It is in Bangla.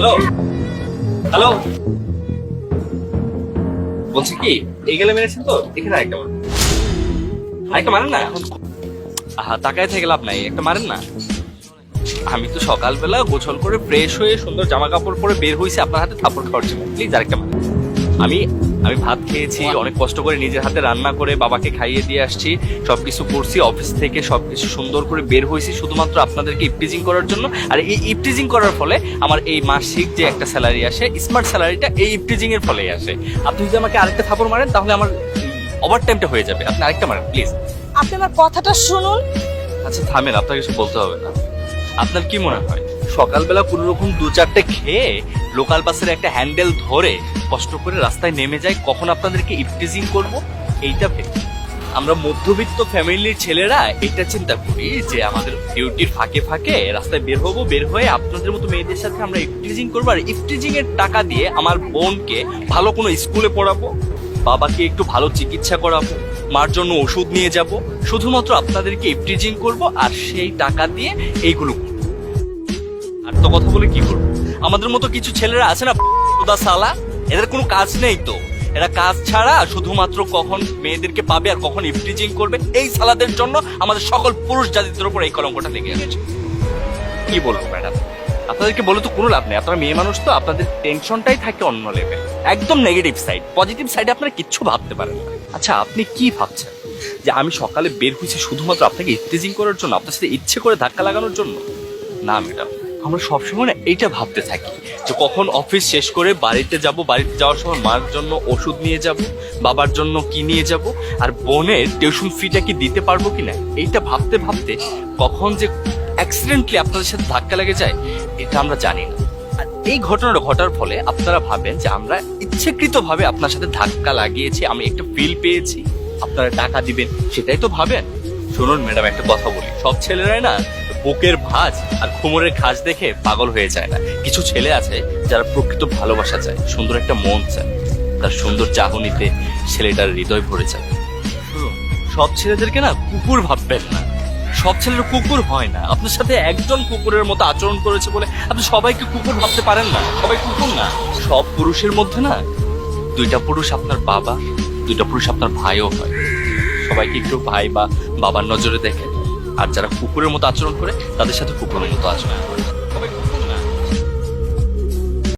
হ্যালো হ্যালো, বলছি কি এই গেলে মেরেছেন তো, এখানে আরেকটা মারেন না। তাকায় থেকে লাভ নাই, একটা মারেন না। আমি তো সকালবেলা গোসল করে ফ্রেশ হয়ে সুন্দর জামা কাপড় পরে বের হয়েছি আপনার হাতে থাপড় খাওয়ার জন্য, প্লিজ আরেকটা মারেন। আমি আমি ভাত খেয়েছি, অনেক কষ্ট করে নিজের হাতে রান্না করে বাবাকে খাইয়ে দিয়ে আসছি, সবকিছু করছি, অফিস থেকে সবকিছু সুন্দর করে বের হয়েছি শুধুমাত্র আপনাদেরকে ইপটিজিং করার জন্য। আর এই ইপটিজিং করার ফলে আমার এই মাসিক যে একটা স্যালারি আসে, স্মার্ট স্যালারিটা এই ইপটিজিং এর ফলেই আসে। আপনি যদি আমাকে আরেকটা থাপড় মারেন তাহলে আমার ওভার টাইমটা হয়ে যাবে। আপনি আরেকটা মারেন প্লিজ। আপনি আমার কথাটা শুনুন। আচ্ছা থামেন, আপনাকে কিছু বলতে হবে না। আপনার কি মনে হয় সকালবেলা কোনো রকম 2-4টে খেয়ে লোকাল বাসের একটা হ্যান্ডেল ধরে কষ্ট করে রাস্তায় নেমে যায়, কখন আপনাদেরকে ইপটিজিং করব এইটা ভেবে? আমরা মধ্যবিত্ত ফ্যামিলির ছেলেরা এটা চিন্তা করি যে আমাদের ডিউটির ফাঁকে ফাঁকে রাস্তায় বের হবো, বের হয়ে আপনাদের মতো মেয়েদের সাথে আমরা ইপটিজিং করবো, আর ইপটিজিং এর টাকা দিয়ে আমার বোনকে ভালো কোনো স্কুলে পড়াবো, বাবাকে একটু ভালো চিকিৎসা করাবো, মার জন্য ওষুধ নিয়ে যাব, শুধুমাত্র আপনাদেরকে ইপটিজিং করব আর সেই টাকা দিয়ে এইগুলো করবো। আর তো কথা বলে কি করবো? আমাদের মতো কিছু ছেলেরা আছে না সালা, এদের কোনো কাজ নেই তো, এরা কাজ ছাড়া শুধুমাত্র কখন মেয়েদেরকে পাবে আর কখন ইপটিজিং করবে, এই সালাদের জন্য আমাদের সকল পুরুষ জাতিদের উপর এই কলঙ্কটা লেগে আছে। কি বলবো ম্যাডাম, আপনাদেরকে বলে তো কোনো লাভ নেই, আপনারা মেয়ে মানুষ তো, আপনাদের টেনশনটাই থাকে অন্য লেভেল, একদম নেগেটিভ সাইড। পজিটিভ সাইডে আপনারা কিচ্ছু ভাবতে পারেন না। আচ্ছা আপনি কি ভাবছেন যে আমি সকালে বের হয়েছি শুধুমাত্র আপনাকে ইপটিজিং করার জন্য, আপনার সাথে ইচ্ছে করে ধাক্কা লাগানোর জন্য? না ম্যাডাম, আমরা সবসময় না এইটা ভাবতে থাকি যে কখন অফিস শেষ করে বাড়িতে যাব, বাড়িতে যাওয়ার সময় মার জন্য ওষুধ নিয়ে যাব, বাবার জন্য কি নিয়ে যাব, আর বোনের টিউশন ফিটা কি দিতে পারবো কিনা, এইটা ভাবতে ভাবতে কখন যে অ্যাক্সিডেন্টলি আপনাদের সাথে ধাক্কা লেগে যায় এটা আমরা জানি না। আর এই ঘটনাটা ঘটার ফলে আপনারা ভাবেন যে আমরা ইচ্ছাকৃতভাবে আপনার সাথে ধাক্কা লাগিয়েছি, আমি একটা ফিল পেয়েছি, আপনারা টাকা দিবেন, সেটাই তো ভাবেন। শুনুন ম্যাডাম, একটা কথা বলি, সব ছেলেরাই না বুকের ভাঁজ আর কোমরের খাজ দেখে পাগল হয়ে যায় না। কিছু ছেলে আছে যারা প্রকৃত ভালোবাসা চায়, সুন্দর একটা মন চায়, তার সুন্দর চাহনিতে ছেলেটার হৃদয় ভরে যায়। সব ছেলেদেরকে না কুকুর ভাববেন না, সব ছেলেরা কুকুর হয় না। আপনার সাথে একজন কুকুরের মতো আচরণ করেছে বলে আপনি সবাইকে কুকুর ভাবতে পারেন না, সবাই কুকুর না। সব পুরুষের মধ্যে না 2টা পুরুষ আপনার বাবা, 2টা পুরুষ আপনার ভাইও হয়। সবাইকে একটু ভাই বা বাবার নজরে দেখে, আর যারা কুকুরের মতো আচরণ করে তাদের সাথে কুকুরের মতো আচরণ করে।